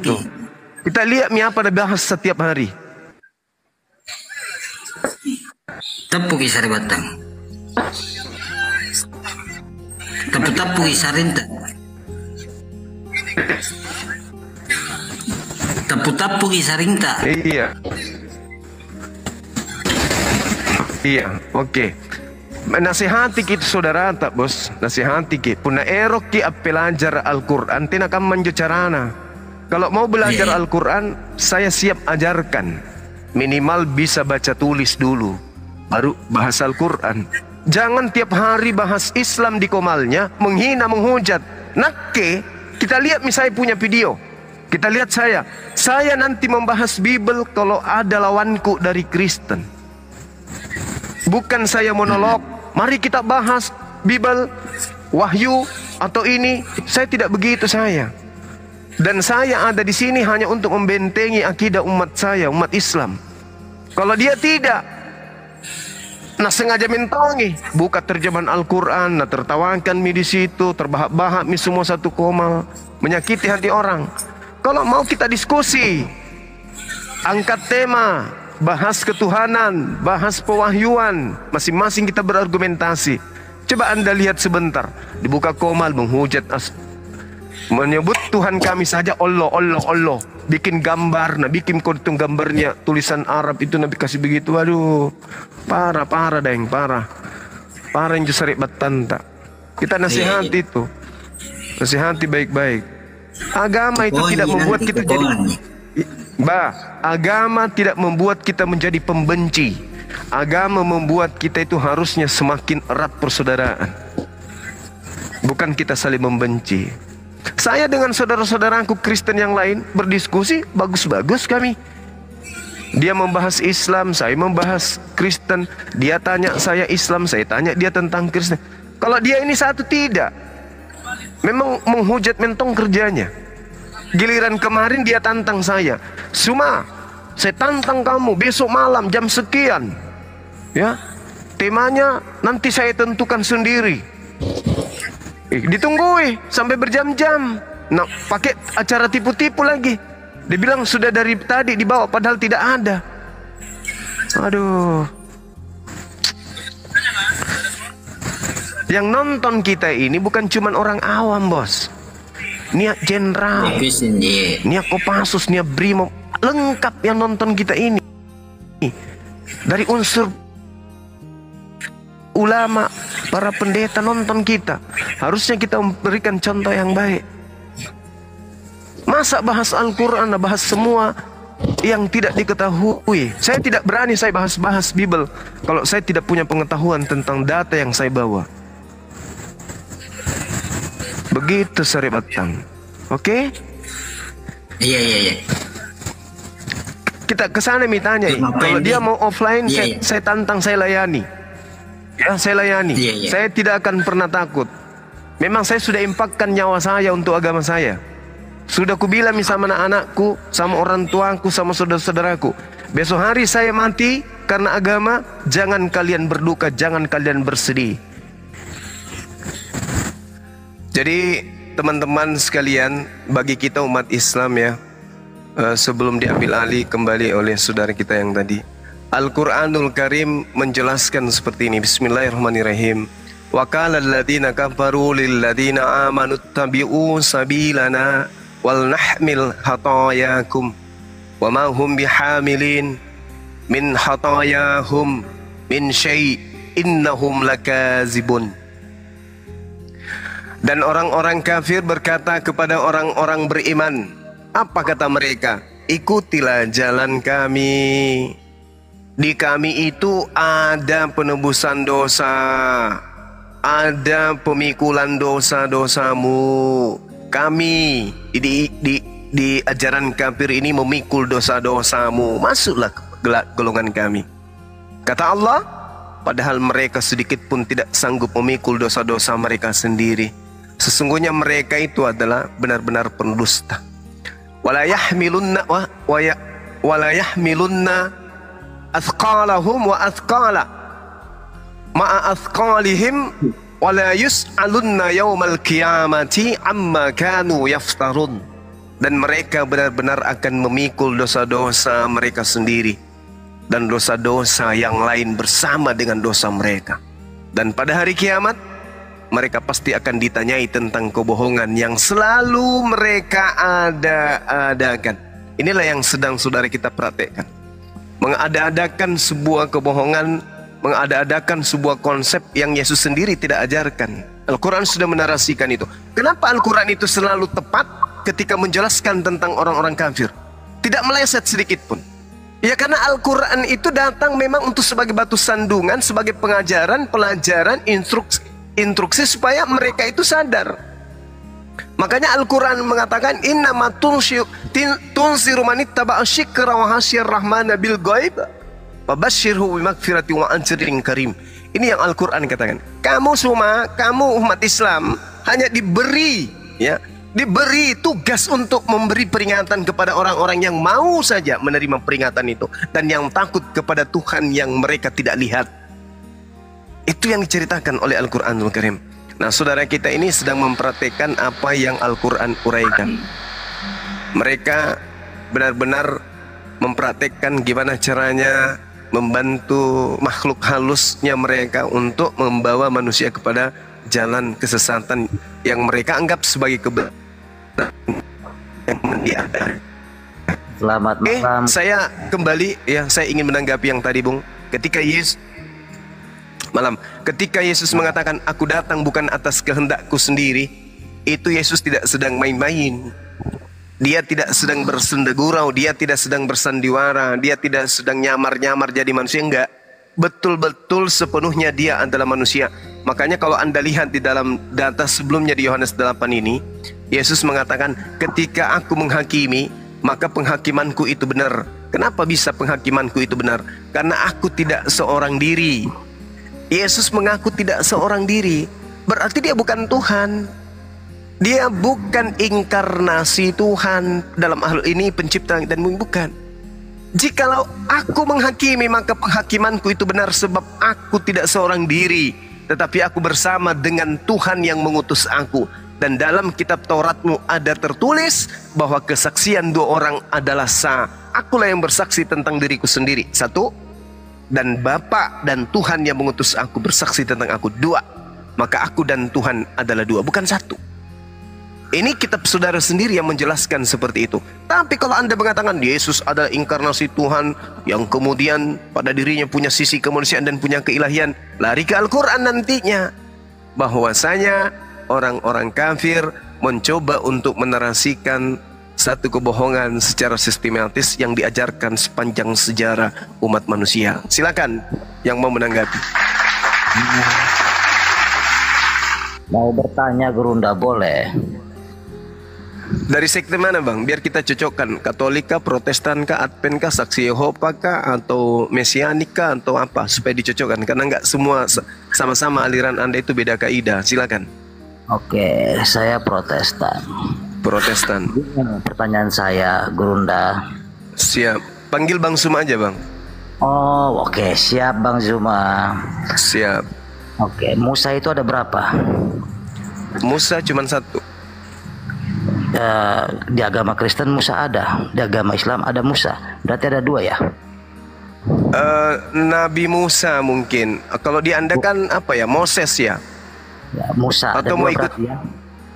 tuh. Kita lihat apa dibahas setiap hari. Tapu kisah batang. Tapu isarinta. Tapu isarinta. Iya. Iya, oke. Nasihati kita saudara tak bos, nasihati kita. Puna erok kita belajar Al-Quran, tina kam manjucarana. Kalau mau belajar Al-Quran, saya siap ajarkan. Minimal bisa baca tulis dulu, baru bahas Al-Quran. Jangan tiap hari bahas Islam di komalnya, menghina, menghujat. Nakke, kita lihat misalnya punya video. Kita lihat saya nanti membahas Bible kalau ada lawanku dari Kristen. Bukan saya monolog, mari kita bahas Bible, Wahyu atau ini. Saya tidak begitu saya. Dan saya ada di sini hanya untuk membentengi akidah umat saya, umat Islam. Kalau dia tidak, nah sengaja mentongi, buka terjemahan Al-Quran, nah tertawakan mi di situ, terbahak-bahak mi semua satu komal, menyakiti hati orang. Kalau mau kita diskusi, angkat tema, bahas ketuhanan, bahas pewahyuan, masing-masing kita berargumentasi. Coba Anda lihat sebentar, dibuka komal menghujat, menyebut Tuhan kami saja Allah, Allah, Allah. Bikin gambar, nah bikin kodong gambarnya tulisan Arab itu Nabi kasih begitu. Waduh, parah deng, parah yang justru batan tak. Kita nasihati itu, nasihati baik-baik. Agama itu tidak membuat kita jadi agama tidak membuat kita menjadi pembenci. Agama membuat kita itu harusnya semakin erat persaudaraan. Bukan kita saling membenci. Saya dengan saudara-saudaraku Kristen yang lain berdiskusi, bagus-bagus kami. Dia membahas Islam, saya membahas Kristen. Dia tanya saya Islam, saya tanya dia tentang Kristen. Kalau dia ini satu tidak, memang menghujat mentong kerjanya. Giliran kemarin dia tantang saya, Suma, saya tantang kamu besok malam jam sekian. Ya, temanya nanti saya tentukan sendiri. Ditungguin sampai berjam-jam. Nah, pakai acara tipu-tipu lagi. Dia bilang sudah dari tadi dibawa padahal tidak ada. Aduh. Yang nonton kita ini bukan cuma orang awam, bos. Niat jenderal, niat Kopassus, niat Brimob, lengkap yang nonton kita ini. Dari unsur ulama, para pendeta nonton kita. Harusnya kita memberikan contoh yang baik. Masa bahas Al-Quran, bahas semua yang tidak diketahui. Saya tidak berani saya bahas Bible kalau saya tidak punya pengetahuan tentang data yang saya bawa. Begitu Sari Batang. Oke? Iya. Kita kesana mitanya. Kalau dia mau offline, saya tantang, saya layani. Ya, saya layani. Saya tidak akan pernah takut. Memang saya sudah impakkan nyawa saya untuk agama saya. Sudah kubilang sama anak-anakku, sama orang tuaku, sama saudara-saudaraku. Besok hari saya mati karena agama, jangan kalian berduka, jangan kalian bersedih. Jadi teman-teman sekalian, bagi kita umat Islam ya, sebelum diambil alih kembali oleh saudara kita yang tadi, Al-Quranul Karim menjelaskan seperti ini. Bismillahirrahmanirrahim. Wa qala alladziina kafaru lil ladziina aamanu ittabi'u sabilana wal nahmil khataayakum wa ma hum bihamilin min khataayahum min syai' innahum lakazibun. Dan orang-orang kafir berkata kepada orang-orang beriman, apa kata mereka? Ikutilah jalan kami. Di kami itu ada penebusan dosa, ada pemikulan dosa-dosamu. Kami di ajaran kafir ini memikul dosa-dosamu. Masuklah ke golongan kami. Kata Allah, padahal mereka sedikit pun tidak sanggup memikul dosa-dosa mereka sendiri. Sesungguhnya mereka itu adalah benar-benar pendusta. Wala yahmilunna athqalahum wa athqala ma'a athqalihim wala yus'alunna yawmal qiyamati amma kanu yaftarun. dan mereka benar-benar akan memikul dosa-dosa mereka sendiri dan dosa-dosa yang lain bersama dengan dosa mereka. Dan pada hari kiamat mereka pasti akan ditanyai tentang kebohongan yang selalu mereka ada-adakan. Inilah yang sedang saudara kita praktekkan. Mengada-adakan sebuah kebohongan, mengada-adakan sebuah konsep yang Yesus sendiri tidak ajarkan. Al-Quran sudah menarasikan itu. Kenapa Al-Quran itu selalu tepat ketika menjelaskan tentang orang-orang kafir? Tidak meleset sedikit pun. Ya karena Al-Quran itu datang memang untuk sebagai batu sandungan, sebagai pengajaran, pelajaran, instruksi supaya mereka itu sadar. Makanya Al-Quran mengatakan innama tunziru man ittaba'a syikra wa hasyir rahmana bil ghaib fabashshirhu bimaghfirati wa ajrin karim. Ini yang Al-Quran katakan. Kamu umat Islam hanya diberi tugas untuk memberi peringatan kepada orang-orang yang mau saja menerima peringatan itu dan yang takut kepada Tuhan yang mereka tidak lihat. Itu yang diceritakan oleh Al-Quranul Karim. Nah, saudara kita ini sedang mempraktikkan apa yang Al-Quran uraikan. Mereka benar-benar mempraktikkan gimana caranya membantu makhluk halusnya mereka untuk membawa manusia kepada jalan kesesatan yang mereka anggap sebagai kebenaran yang diada. Selamat malam. Saya kembali ya, saya ingin menanggapi yang tadi, Bung. Ketika Yesus mengatakan aku datang bukan atas kehendakku sendiri, itu Yesus tidak sedang main-main. Dia tidak sedang bersendagurau, dia tidak sedang bersandiwara, dia tidak sedang nyamar-nyamar jadi manusia, enggak. Betul-betul sepenuhnya dia adalah manusia. Makanya kalau Anda lihat di dalam data sebelumnya di Yohanes 8 ini, Yesus mengatakan ketika aku menghakimi, maka penghakimanku itu benar. Kenapa bisa penghakimanku itu benar? Karena aku tidak seorang diri. Yesus mengaku tidak seorang diri, berarti dia bukan Tuhan. Dia bukan inkarnasi Tuhan dalam hal ini pencipta dan bumi, bukan. Jikalau aku menghakimi, maka penghakimanku itu benar sebab aku tidak seorang diri, tetapi aku bersama dengan Tuhan yang mengutus aku. Dan dalam kitab Tauratmu ada tertulis bahwa kesaksian dua orang adalah sah. Akulah yang bersaksi tentang diriku sendiri, satu. Dan Bapa dan Tuhan yang mengutus aku bersaksi tentang aku, dua. Maka aku dan Tuhan adalah dua, bukan satu. Ini kitab saudara sendiri yang menjelaskan seperti itu. Tapi kalau Anda mengatakan Yesus adalah inkarnasi Tuhan yang kemudian pada dirinya punya sisi kemanusiaan dan punya keilahian, lari ke Al-Quran nantinya. Bahwasanya orang-orang kafir mencoba untuk menarasikan satu kebohongan secara sistematis yang diajarkan sepanjang sejarah umat manusia. Silakan yang mau menanggapi. Mau bertanya Gerunda boleh? Dari sekte mana, Bang? Biar kita cocokkan. Katolika, Protestan kah, Advent kah, Saksi Yehova kah, atau Mesianik kah, atau apa? Supaya dicocokkan. Karena nggak semua sama-sama aliran Anda itu beda kaidah. Silakan. Oke, saya Protestan. Protestan. Pertanyaan saya, Gerunda. Siap. Panggil Bang Zuma aja, Bang. Oh, oke. Siap, Bang Zuma. Siap. Oke, Musa itu ada berapa? Musa cuma satu. Di agama Kristen Musa ada, di agama Islam ada Musa. Berarti ada dua ya? Nabi Musa mungkin. Kalau di Anda kan apa ya? Moses ya? Ya, Musa ada atau dua mau ikut ya?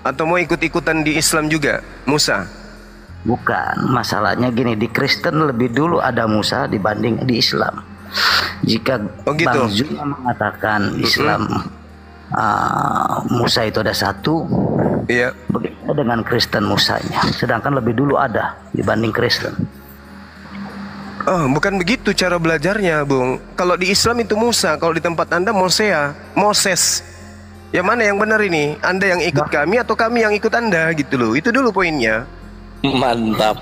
Atau mau ikut-ikutan di Islam juga Musa? Bukan, masalahnya gini, di Kristen lebih dulu ada Musa dibanding di Islam. Jika gitu. Bang Zuma mengatakan Islam Musa itu ada satu, iya. Begitu dengan Kristen Musanya, sedangkan lebih dulu ada dibanding Kristen. Oh, bukan begitu cara belajarnya, Bung. Kalau di Islam itu Musa, kalau di tempat Anda Moses. Yang mana yang benar ini? Anda yang ikut kami atau kami yang ikut Anda gitu loh. Itu dulu poinnya. Mantap.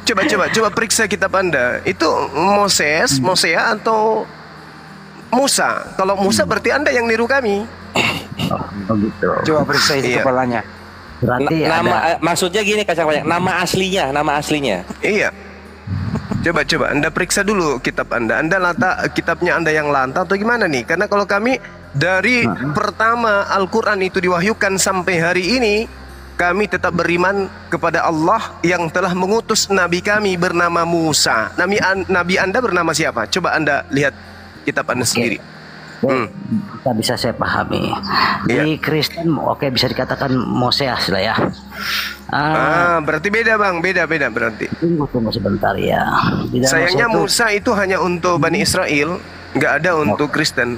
Coba periksa kitab Anda. Itu Moses, Mosea atau Musa? Kalau Musa berarti Anda yang niru kami. Oh gitu. Coba periksa isi kepalanya. Berarti nama maksudnya gini, Kacang Banyak. Nama aslinya. Iya. Coba Anda periksa dulu kitab Anda. Anda kitabnya Anda yang lantang atau gimana nih? Karena kalau kami dari pertama Al-Quran itu diwahyukan sampai hari ini, kami tetap beriman kepada Allah yang telah mengutus Nabi kami bernama Musa. Nabi Anda bernama siapa? Coba Anda lihat kitab Anda sendiri. Bisa saya pahami. Di Kristen, bisa dikatakan Moseas lah ya. Berarti beda bang, beda berarti. Tunggu sebentar ya. Sayangnya Musa itu hanya untuk Bani Israel, nggak ada untuk Kristen.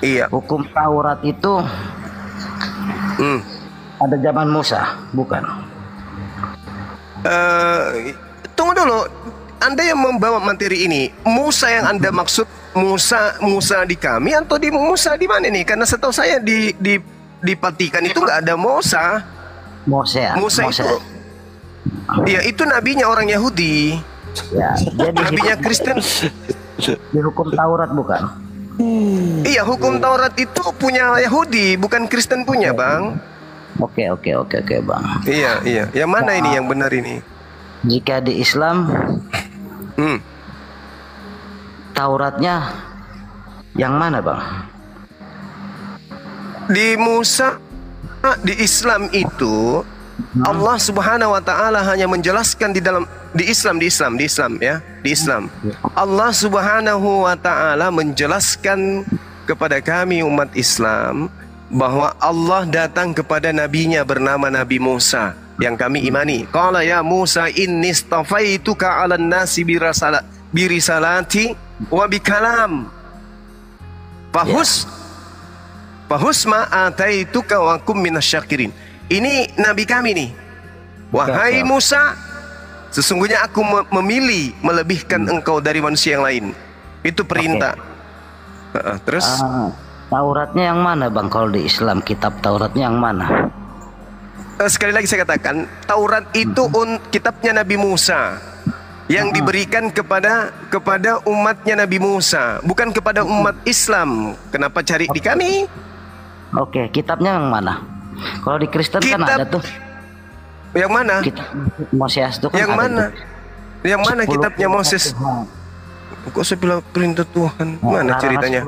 Iya. Hukum Taurat itu ada zaman Musa, bukan? Tunggu dulu. Anda yang membawa materi ini, Musa yang Anda maksud Musa di kami atau di Musa di mana nih? Karena setahu saya di Patikan itu nggak ada Musa. Musa itu, iya itu nabinya orang Yahudi. Ya, jadi nabinya Kristen. Di hukum Taurat bukan? Iya, hukum Taurat itu punya Yahudi, bukan Kristen punya, Bang. Oke, Bang. Iya. Yang mana ini yang benar ini? Jika di Islam Tauratnya yang mana, Bang? Di Musa, di Islam itu Allah Subhanahu wa taala hanya menjelaskan di Islam. Allah Subhanahu wa taala menjelaskan kepada kami umat Islam bahwa Allah datang kepada nabinya bernama Nabi Musa yang kami imani. Qala ya Musa inni istafaituka 'alan nasi birisalati wa bikalam. Fahus ma ataituka wa kum minasyakirin. Ini nabi kami nih. Wahai Musa, sesungguhnya aku memilih melebihkan engkau dari manusia yang lain. Itu perintah. Terus Tauratnya yang mana, Bang? Kalau di Islam kitab Tauratnya yang mana? Sekali lagi saya katakan, Taurat itu kitabnya Nabi Musa yang diberikan kepada umatnya Nabi Musa, bukan kepada umat Islam. Kenapa cari di kami? Oke, kitabnya yang mana? Kalau di Kristen kan ada tuh. Yang mana? Kitab Moses itu kan yang ada mana? Tuh. Yang mana kitabnya Moses? Kok saya bilang perintah Tuhan? Mana ceritanya?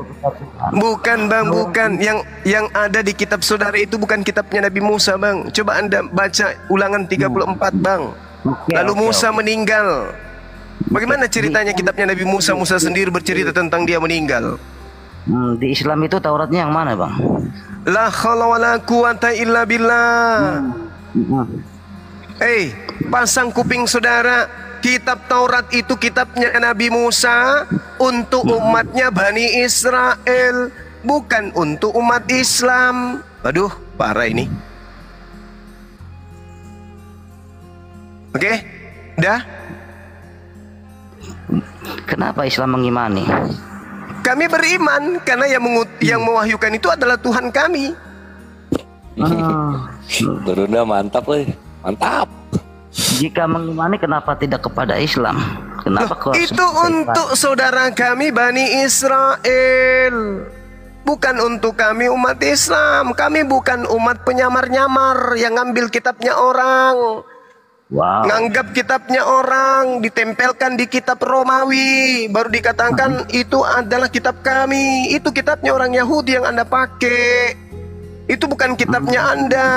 Bukan bang, bukan. Yang ada di kitab saudara itu bukan kitabnya Nabi Musa, bang. Coba Anda baca Ulangan 34, bang. Lalu Musa meninggal. Bagaimana ceritanya kitabnya Nabi Musa? Musa sendiri bercerita tentang dia meninggal. Di Islam itu Tauratnya yang mana, bang? La haula wala quwata illa billah. Pasang kuping saudara. Kitab Taurat itu kitabnya Nabi Musa untuk umatnya Bani Israel, bukan untuk umat Islam. Aduh, parah ini. Oke, dah. Kenapa Islam mengimani? Kami beriman karena yang mewahyukan itu adalah Tuhan kami. Udah mantap, mantap. Jika mengimani, kenapa tidak kepada Islam? Kenapa itu untuk saudara kami Bani Israel, bukan untuk kami umat Islam. Kami bukan umat penyamar-nyamar yang ngambil kitabnya orang. Nganggap kitabnya orang, ditempelkan di kitab Romawi, baru dikatakan itu adalah kitab kami. Itu kitabnya orang Yahudi yang Anda pakai. Itu bukan kitabnya Anda.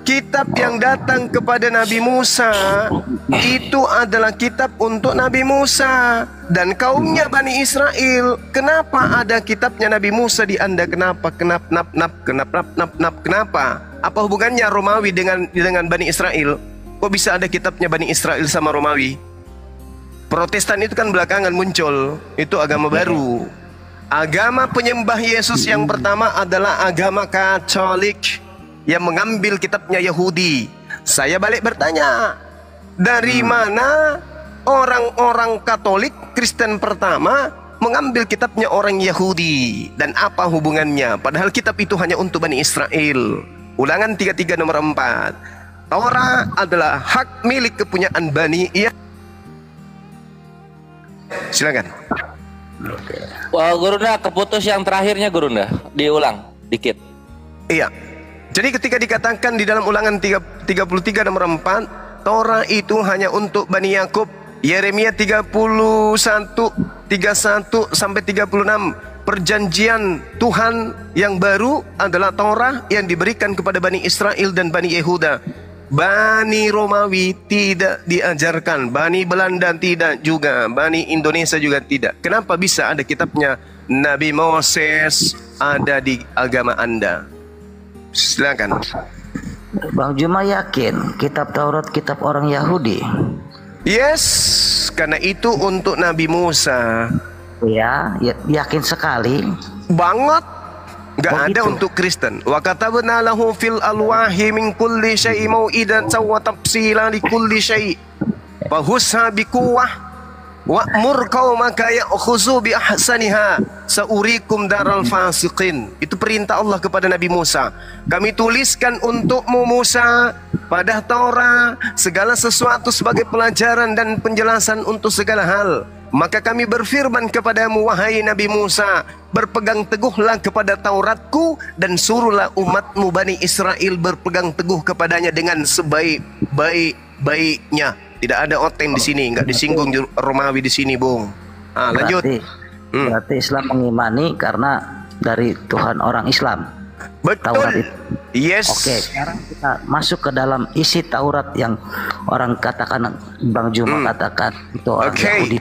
Kitab yang datang kepada Nabi Musa itu adalah kitab untuk Nabi Musa dan kaumnya Bani Israel. Kenapa ada kitabnya Nabi Musa di Anda? Kenapa? Kenapa? Apa hubungannya Romawi dengan Bani Israel? Kok bisa ada kitabnya Bani Israel sama Romawi? Protestan itu kan belakangan muncul. Itu agama baru. Agama penyembah Yesus yang pertama adalah agama Katolik yang mengambil kitabnya Yahudi. Saya balik bertanya, dari mana orang-orang Katolik Kristen pertama mengambil kitabnya orang Yahudi? Dan apa hubungannya? Padahal kitab itu hanya untuk Bani Israel. Ulangan 33 nomor 4. Taurat adalah hak milik kepunyaan Bani. Silakan. Wah, Gurunda, keputus yang terakhirnya Gurunda, diulang dikit. Iya. Jadi ketika dikatakan di dalam Ulangan 33 nomor 4, Torah itu hanya untuk Bani Yakub. Yeremia 31 sampai 36. perjanjian Tuhan yang baru adalah Taurat yang diberikan kepada Bani Israel dan Bani Yehuda. Bani Romawi tidak diajarkan, Bani Belanda tidak juga, Bani Indonesia juga tidak. Kenapa bisa ada kitabnya Nabi Moses ada di agama Anda? Silakan. Bang Juma yakin kitab Taurat kitab orang Yahudi? Yes, karena itu untuk Nabi Musa. Ya, yakin sekali. Banget. Gak ada Begitu. untuk Kristen. Wa katabna lahu fil alwahi min kulli syai'in mau'idatan wa tafsilan li kulli syai'. Fa husha bi quwwah wa'mur qaumaka ya'khuzu bi ahsaniha saurikum daral fasiqin. Itu perintah Allah kepada Nabi Musa. Kami tuliskan untukmu Musa pada Taurat segala sesuatu sebagai pelajaran dan penjelasan untuk segala hal. Maka kami berfirman kepadamu wahai Nabi Musa, berpegang teguhlah kepada Tauratku dan suruhlah umatmu Bani Israel berpegang teguh kepadanya dengan sebaik-baiknya. Tidak ada oteng di sini, nggak disinggung Romawi di sini, Bung. Lanjut. Berarti Islam mengimani karena dari Tuhan orang Islam. Taurat Betul. itu. Yes. Oke, sekarang kita masuk ke dalam isi Taurat yang orang katakan, Bang Juma katakan itu orang Yahudi.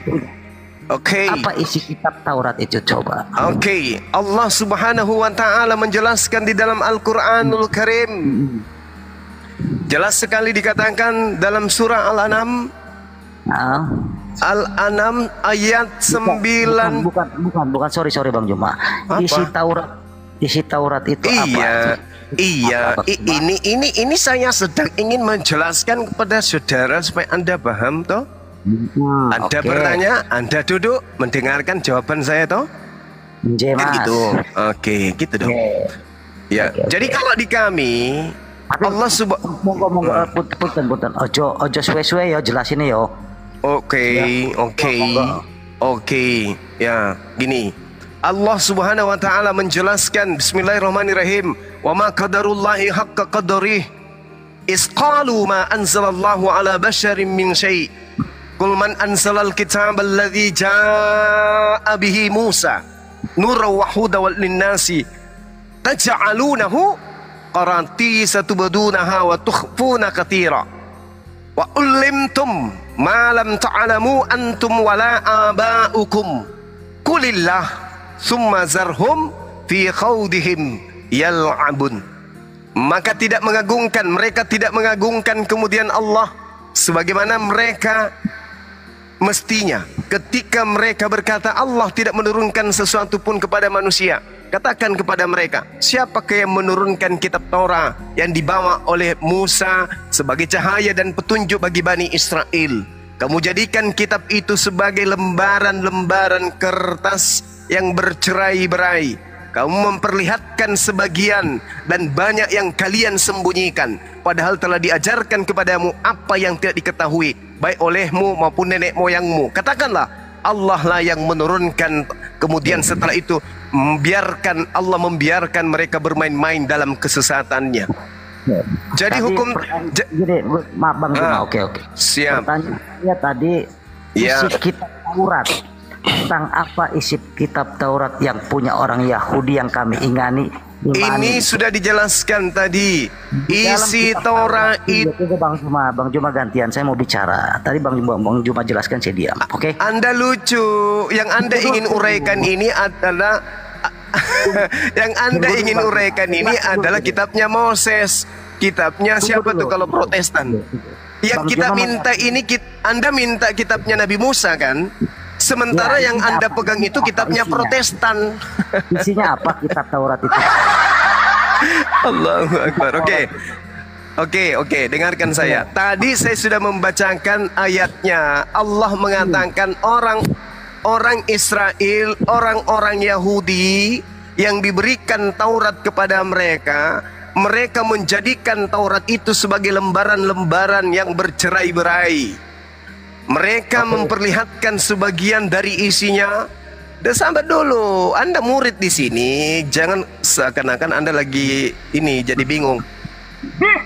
Oke. Apa isi kitab Taurat itu coba? Oke. Allah Subhanahu wa taala menjelaskan di dalam Al-Qur'anul Karim. Jelas sekali dikatakan dalam surah Al-An'am. Al-An'am ayat 9. Bukan, sorry Bang Juma. Apa? Isi Taurat itu apa? Ini saya sedang ingin menjelaskan kepada saudara supaya Anda paham toh. Anda bertanya, Anda duduk mendengarkan jawaban saya toh. Kan gitu. Oke, gitu dong. Ya, jadi kalau di kami Allah punten. Ojo suwe-suwe ya jelasin ya. Oke. Ya, gini. Allah Subhanahu wa taala menjelaskan bismillahirrahmanirrahim, "Wa ma qadarullahi haqqa qadrih. Is qalu ma anzalallahu ala basharin min syai'. Qul man anzalal kitaba alladhi jaa'a bihi Musa nuran wa hudan lin-nasi taj'alunahu qaratisa tubdunaha wa tukhfuna katira. Wa ullimtum ma lam ta'lamu antum wala aba'ukum. Qulillah summa zarhum fi khawdihim yal'abun." Maka mereka tidak mengagungkan kemudian Allah sebagaimana mereka mestinya ketika mereka berkata Allah tidak menurunkan sesuatu pun kepada manusia. Katakan kepada mereka, siapakah yang menurunkan kitab Taurat yang dibawa oleh Musa sebagai cahaya dan petunjuk bagi Bani Israel? Kamu jadikan kitab itu sebagai lembaran-lembaran kertas yang bercerai-berai. Kamu memperlihatkan sebagian dan banyak yang kalian sembunyikan, padahal telah diajarkan kepadamu apa yang tidak diketahui baik olehmu maupun nenek moyangmu. Katakanlah Allah lah yang menurunkan. Kemudian setelah itu Allah membiarkan mereka bermain-main dalam kesesatannya. Jadi hukum maaf Bang Juma, oke. Siap. Pertanyaannya tadi isi kitab Taurat. Tentang apa isi kitab Taurat yang punya orang Yahudi yang kami imani. Ini sudah dijelaskan tadi. Isi Taurat itu. Bang Juma gantian, saya mau bicara. Tadi Bang Juma jelaskan, saya diam. Oke. Anda lucu. Yang Anda ingin uraikan ini adalah adalah kitabnya Moses. Kitabnya siapa tuh kalau Protestan? Yang kita minta ini, Anda minta kitabnya Nabi Musa kan? Sementara yang Anda pegang itu kitabnya Protestan. Isinya apa kitab Taurat itu? Allahu Akbar. Oke, dengarkan saya. Tadi saya sudah membacakan ayatnya. Allah mengatakan orang Israel, orang-orang Yahudi yang diberikan Taurat kepada mereka, mereka menjadikan Taurat itu sebagai lembaran-lembaran yang bercerai-berai. Mereka memperlihatkan sebagian dari isinya. Dan sahabat dulu, Anda murid di sini, jangan seakan-akan Anda lagi ini jadi bingung.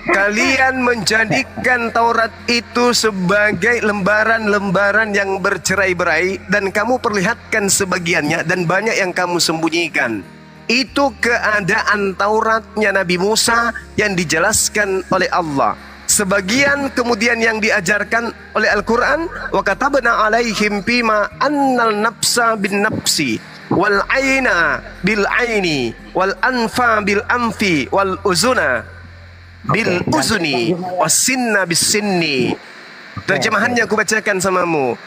Kalian menjadikan Taurat itu sebagai lembaran-lembaran yang bercerai-berai, dan kamu perlihatkan sebagiannya dan banyak yang kamu sembunyikan. Itu keadaan Tauratnya Nabi Musa yang dijelaskan oleh Allah. Sebagian kemudian yang diajarkan oleh Al-Quran, wa katabna alaihim fima annal nafsa bin nafsi wal aina bil aini wal anfa bil anfi wal uzuna bil uzuni was sinna bis sinni. Terjemahannya aku bacakan samamu.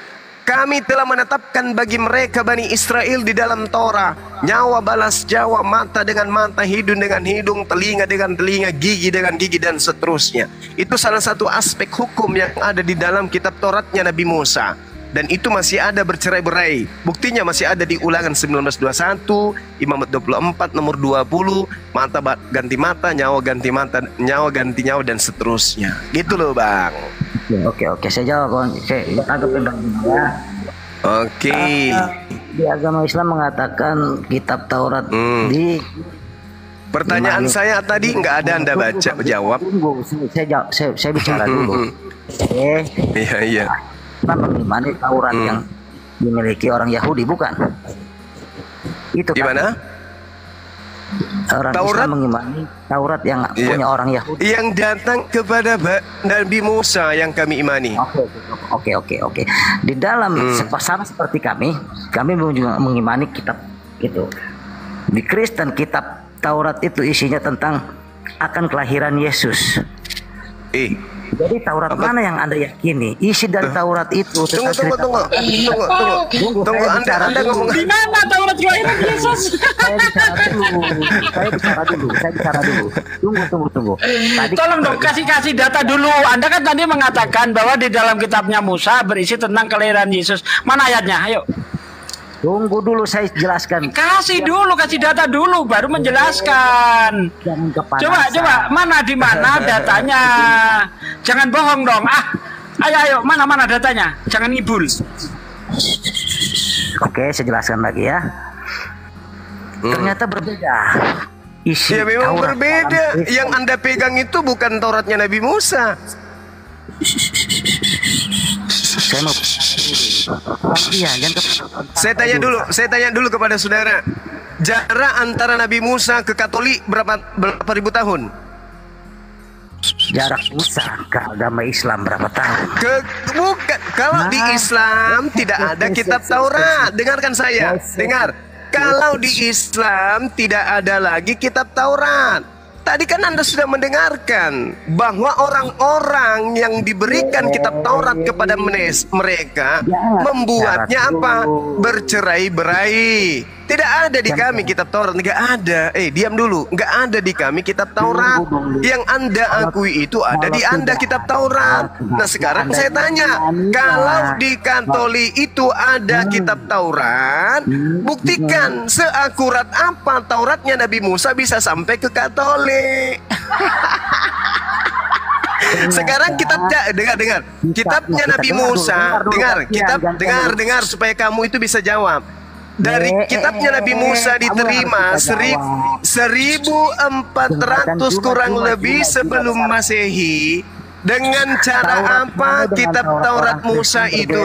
Kami telah menetapkan bagi mereka Bani Israel di dalam Torah nyawa balas nyawa, mata dengan mata, hidung dengan hidung, telinga dengan telinga, gigi dengan gigi, dan seterusnya. Itu salah satu aspek hukum yang ada di dalam kitab Tauratnya Nabi Musa. Dan itu masih ada bercerai-berai. Buktinya masih ada di Ulangan 1921, Imamat 24 nomor 20, mata ganti mata, nyawa ganti mata, nyawa ganti nyawa, dan seterusnya. Gitu loh Bang. Oke, saya jawab. Saya anggap ya. Oke. Di agama Islam mengatakan kitab Taurat di Pertanyaan saya tadi nggak ada Anda baca jawab. Tunggu, saya bicara dulu. Iya. Kita mengimani Taurat yang dimiliki orang Yahudi, bukan? Itu gimana? Orang Taurat, Islam mengimani Taurat yang punya orang Yahudi. Yang datang kepada Nabi Musa yang kami imani. Oke. Di dalam sama seperti kami juga mengimani kitab itu. Di Kristen kitab Taurat itu isinya tentang akan kelahiran Yesus. Jadi Taurat mana yang Anda yakini? Isi dari Taurat itu Tunggu. Anda ngomong di mana Taurat kelahiran Yesus? Saya bicara dulu. Tunggu. Tadi, tolong dong kasih data dulu. Anda kan tadi mengatakan bahwa di dalam kitabnya Musa berisi tentang kelahiran Yesus. Mana ayatnya? Ayo. Tunggu dulu, saya jelaskan. Kasih data dulu baru menjelaskan. Coba mana di mana datanya? Jangan bohong dong. Ayo mana datanya? Jangan ngibul. Oke, saya jelaskan lagi ya. Ternyata berbeda. Isi ya memang Taurat berbeda. Yang Anda pegang itu bukan Tauratnya Nabi Musa. Saya tanya dulu kepada saudara. Jarak antara Nabi Musa ke Katolik berapa ribu tahun? Jarak Musa ke agama Islam berapa tahun? Bukan. Kalau di Islam tidak ada kitab Taurat. Dengarkan saya. Dengar. Kalau di Islam tidak ada lagi kitab Taurat. Tadi kan Anda sudah mendengarkan bahwa orang-orang yang diberikan kitab Taurat kepada mereka membuatnya apa? Bercerai-berai. Tidak ada di kami kitab Taurat, nggak ada. Diam dulu, nggak ada di kami kitab Taurat. Yang Anda akui itu ada di Anda kitab Taurat. Nah sekarang saya tanya, kalau di Katolik itu ada kitab Taurat, buktikan seakurat apa Tauratnya Nabi Musa bisa sampai ke Katolik. Sekarang dengar. Kitabnya Nabi Musa, dengar supaya kamu itu bisa jawab. Dari kitabnya Nabi Musa diterima 1400 kurang lebih sebelum Masehi. Dengan cara apa kitab Taurat Musa itu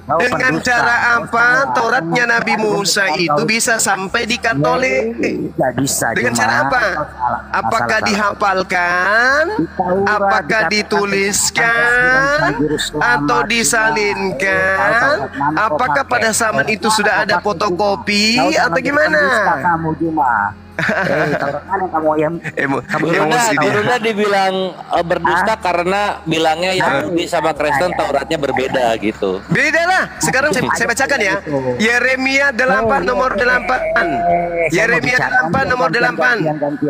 dengan cara apa Tauratnya Nabi Musa itu bisa sampai di Katolik? Dengan cara apa? Apakah dihafalkan? Apakah dituliskan? Atau disalinkan? Apakah pada zaman itu sudah ada fotokopi atau gimana? Gurunda dibilang berdusta karena bilangnya Yahudi sama Kristen Tauratnya berbeda gitu. Beda lah. Sekarang saya bacakan ya. Yeremia 8 nomor 8. Yeremia 8 nomor 8.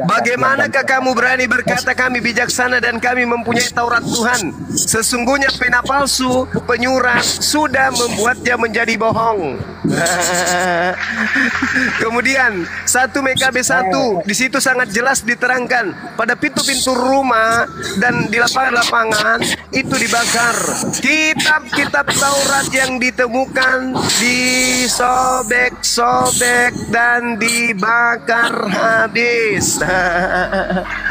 Bagaimanakah kamu berani berkata kami bijaksana dan kami mempunyai Taurat Tuhan? Sesungguhnya pena palsu, penyurat sudah membuatnya menjadi bohong. Kemudian 1 MKB 1 di situ sangat jelas diterangkan pada pintu-pintu rumah dan di lapangan-lapangan itu dibakar. Kitab-kitab Taurat yang ditemukan disobek-sobek dan dibakar habis.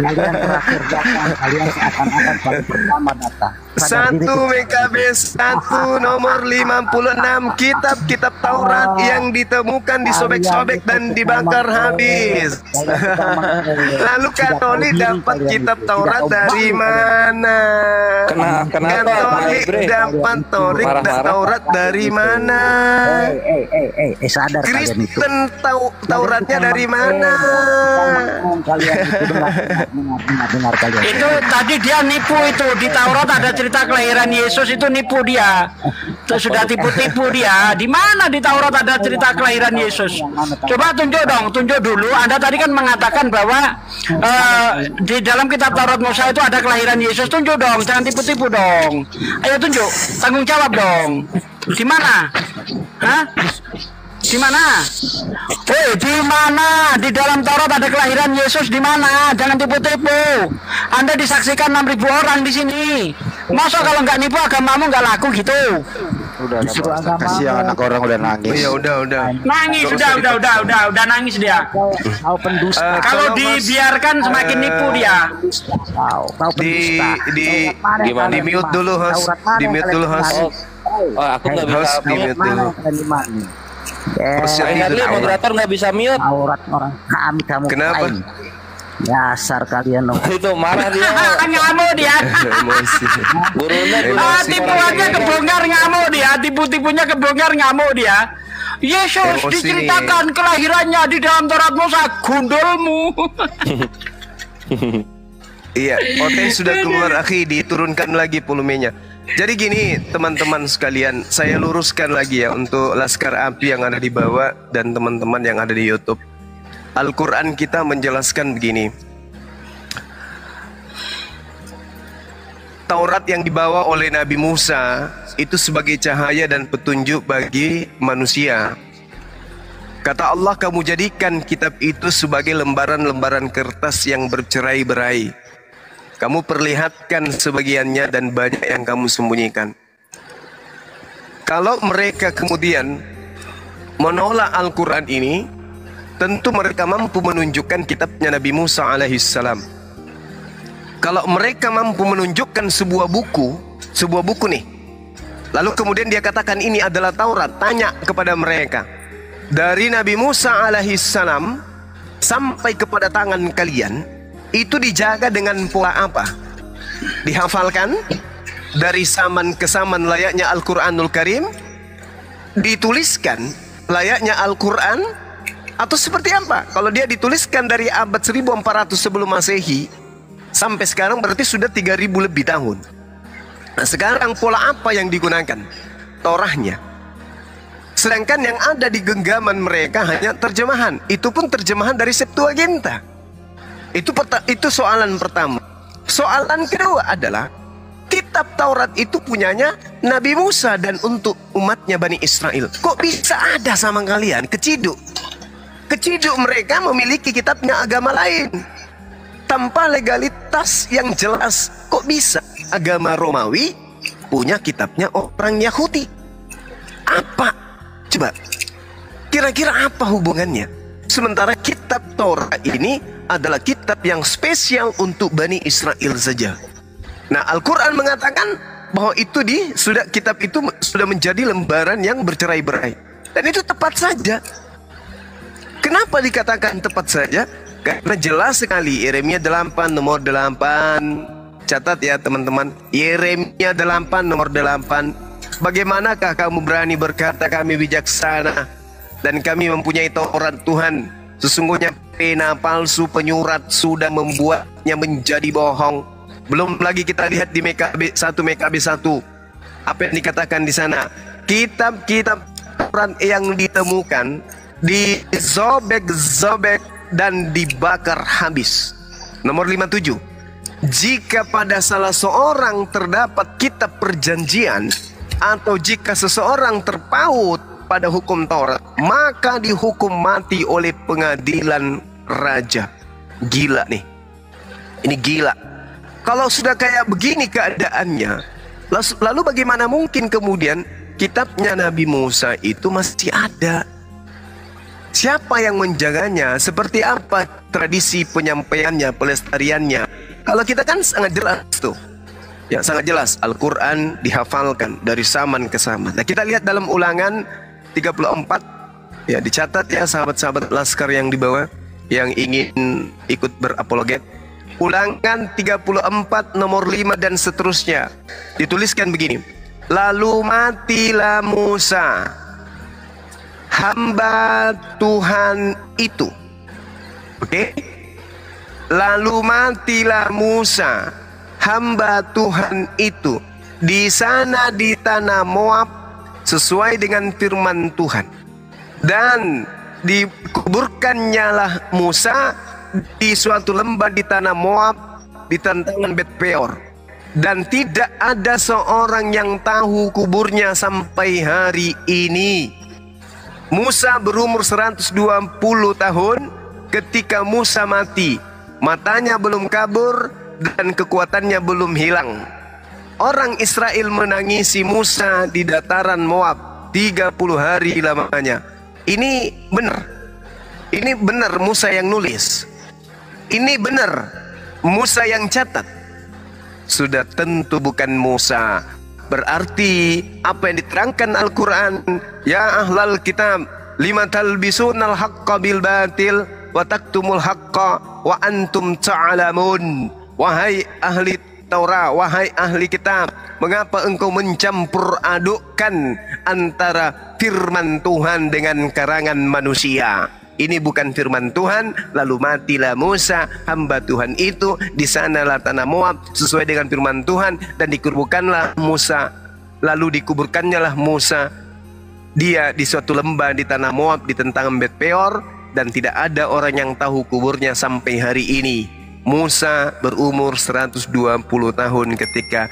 Kalian terakhir datang, kalian seakan-akan kali pertama datang. 1 MKB 1 nomor 56 kitab-kitab Taurat yang ditemukan disobek-sobek dan dibakar habis. Lalu Katolik dapat kitab Taurat dari mana? Kenapa? Katolik dapat Taurat dari mana? Sadar kalian itu. Kristen Tauratnya dari mana? Kalian itu dengar kalian. Itu tadi dia nipu itu di Taurat ada cerita kelahiran Yesus itu nipu dia. Itu sudah tipu-tipu dia. Di mana di Taurat ada cerita kelahiran Yesus? Coba tunjuk dulu. Anda tadi kan mengatakan bahwa di dalam kitab Taurat Musa itu ada kelahiran Yesus. Tunjuk dong, jangan tipu-tipu dong. Ayo tunjuk, tanggung jawab dong. Di mana? Hah? Di mana? Di mana? Di dalam Taurat ada kelahiran Yesus di mana? Jangan tipu-tipu. Anda disaksikan 6.000 orang di sini. Masa kalau nggak nipu agamamu nggak laku gitu? Udah kasihan anak orang udah nangis. Oh, ya udah. Nangis udah nangis dia. Kau pendusta. Kalau dibiarkan semakin nipu dia. Kau pendusta. Gimana? Di mute dulu host. Di mute dulu host. Oh, aku nggak bisa Host di mute. mute dulu. Harley moderator nggak bisa mute. Aurat orang kami kamu Kenapa? lain. Dasar kalian dong. Itu marah dia. Ngamuk dia. Emosi. Gurunya Tipuannya kebongkar ngamuk dia. Tipu-tipunya kebongkar ngamuk dia. Yesus Emosi diceritakan kelahirannya di dalam Taurat Musa. Gundulmu. Iya, OTN sudah keluar akhi, diturunkan lagi volumenya. Jadi gini teman-teman sekalian, saya luruskan lagi ya untuk Laskar Api yang ada di bawah dan teman-teman yang ada di YouTube. Al-Quran kita menjelaskan begini. Taurat yang dibawa oleh Nabi Musa itu sebagai cahaya dan petunjuk bagi manusia. Kata Allah, kamu jadikan kitab itu sebagai lembaran-lembaran kertas yang bercerai-berai. Kamu perlihatkan sebagiannya dan banyak yang kamu sembunyikan. Kalau mereka kemudian menolak Al-Quran ini, tentu mereka mampu menunjukkan kitabnya Nabi Musa alaihissalam. Kalau mereka mampu menunjukkan sebuah buku nih, lalu kemudian dia katakan ini adalah Taurat, tanya kepada mereka, dari Nabi Musa alaihissalam sampai kepada tangan kalian, itu dijaga dengan pola apa? Dihafalkan dari zaman ke zaman layaknya Al-Quranul Karim, dituliskan layaknya Al-Quran, atau seperti apa? Kalau dia dituliskan dari abad 1400 sebelum Masehi sampai sekarang berarti sudah 3000 lebih tahun. Nah sekarang pola apa yang digunakan? Torahnya. Sedangkan yang ada di genggaman mereka hanya terjemahan. Itu pun terjemahan dari Septuaginta. Itu soalan pertama. Soalan kedua adalah kitab Taurat itu punyanya Nabi Musa dan untuk umatnya Bani Israel. Kok bisa ada sama kalian? Keciduk mereka memiliki kitabnya agama lain tanpa legalitas yang jelas. Kok bisa agama Romawi punya kitabnya orang Yahudi? Apa? Coba kira-kira apa hubungannya? Sementara kitab Taurat ini adalah kitab yang spesial untuk Bani Israel saja. Nah, Al-Quran mengatakan bahwa kitab itu sudah menjadi lembaran yang bercerai-berai. Dan itu tepat saja. Kenapa dikatakan tepat saja? Karena jelas sekali Yeremia 8 nomor 8. Catat ya teman-teman, Yeremia 8 nomor 8. Bagaimanakah kamu berani berkata kami bijaksana dan kami mempunyai Taurat Tuhan? Sesungguhnya pena palsu penyurat sudah membuatnya menjadi bohong. Belum lagi kita lihat di MKB 1 apa yang dikatakan di sana? Kitab-kitab Taurat yang ditemukan disobek-sobek dan dibakar habis. Nomor 57. Jika pada salah seorang terdapat kitab perjanjian, atau jika seseorang terpaut pada hukum Taurat, maka dihukum mati oleh pengadilan raja. Gila nih. Ini gila. Kalau sudah kayak begini keadaannya, lalu bagaimana mungkin kemudian kitabnya Nabi Musa itu masih ada? Siapa yang menjaganya? Seperti apa tradisi penyampaiannya, pelestariannya? Kalau kita kan sangat jelas tuh. Ya, sangat jelas. Al-Quran dihafalkan dari zaman ke zaman. Nah, kita lihat dalam Ulangan 34. Ya, dicatat ya sahabat-sahabat Laskar yang di bawah yang ingin ikut berapologet. Ulangan 34 nomor 5 dan seterusnya. Dituliskan begini. Lalu matilah Musa, hamba Tuhan itu. Oke? Lalu matilah Musa, hamba Tuhan itu, di sana di tanah Moab, sesuai dengan firman Tuhan. Dan dikuburkannya lah Musa di suatu lembah di tanah Moab, di tantangan Bet Peor. Dan tidak ada seorang yang tahu kuburnya sampai hari ini. Musa berumur 120 tahun ketika Musa mati. Matanya belum kabur dan kekuatannya belum hilang. Orang Israel menangisi Musa di dataran Moab 30 hari lamanya. Ini benar. Ini benar Musa yang nulis. Ini benar Musa yang catat. Sudah tentu bukan Musa. Berarti apa yang diterangkan Al-Quran, ya ahlal kitab, lima talbisunal haqqa bil batil wa taktumul haqqa wa antum ta'lamun. Wahai ahli Taurat, wahai ahli kitab, mengapa engkau mencampur adukkan antara firman Tuhan dengan karangan manusia? Ini bukan firman Tuhan. Lalu matilah Musa, hamba Tuhan itu, di sanalah tanah Moab, sesuai dengan firman Tuhan. Dan dikuburkanlah Musa, lalu dikuburkannya lah Musa, dia di suatu lembah di tanah Moab, di tentangan Bet Peor. Dan tidak ada orang yang tahu kuburnya sampai hari ini. Musa berumur 120 tahun ketika